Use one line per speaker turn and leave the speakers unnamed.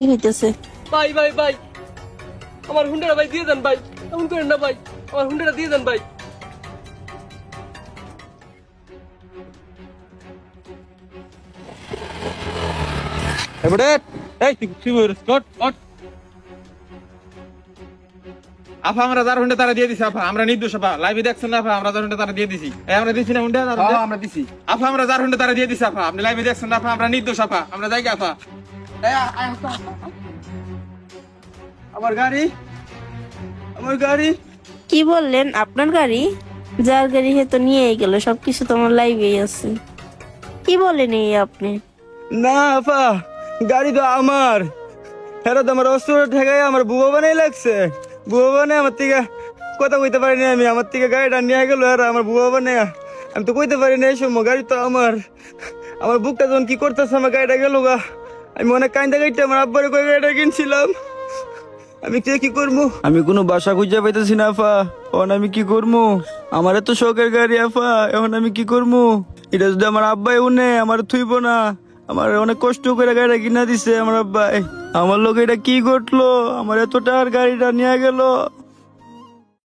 কি হইতেছে?
ভাই ভাই ভাই, আমার হুন্ডাটা ভাই দিয়ে দেন ভাই, এমন করেন না ভাই, আমার হুন্ডাটা দিয়ে দেন ভাই।
এবারে এই কি বলছিস কট কট আফা আমরা 1000 হুন্ডা তারা দিয়ে দিছি আফা আমরা নির্দোষ আফা লাইভে দেখছেন না আফা আমরা 1000 হুন্ডা তারা দিয়ে দিছি এই আমরা দিছি না হুন্ডা
হ্যাঁ আমরা দিছি।
আফা আমরা 1000 হুন্ডা তারা দিয়ে দিছি আফা আপনি লাইভে দেখছেন না আফা আমরা নির্দোষ আফা আমরা যাই গে আফা আমার গাড়ি আমার গাড়ি
কি বললেন? আপনার গাড়ি? যার গাড়ি হে তো নিয়েই গেল, সবকিছু তো আমার লাইভেই আছে। কি বলেন এই আপনি?
না আপা, গাড়ি তো আমার। হেরা তো আমার অস্ত্র ঠেকাই আমার বুবা বানাই লাগছে। বুবা বানাই আমার থেকে কথা কইতে পারিনি আমি, আমার থেকে গাড়িটা নিয়ে গেল আর আমার বুবা বানাই। আমি তো কইতে পারিনি এই সময়, গাড়ি তো আমার। আমার বুকটা যখন কি করতেছে আমার গাড়িটা গেল গা। আমি অনেক কাইন্দা গাড়িটা আমার আব্বারে কই গাড়িটা কিনছিলাম। আমি কি করবো? আমি কোনো বাসা খুঁজে পাইতেছি না আফা। এখন আমি কি করবো? আমার এত শখের গাড়ি আফা, এখন আমি কি করবো? এটা যদি আমার আব্বাই উনে আমার থুইব না। আমার অনেক কষ্ট করে গাড়িটা কিনা দিছে আমার আব্বাই। আমার লোক এটা কি ঘটলো? আমার এত টাকার গাড়িটা নিয়ে গেল।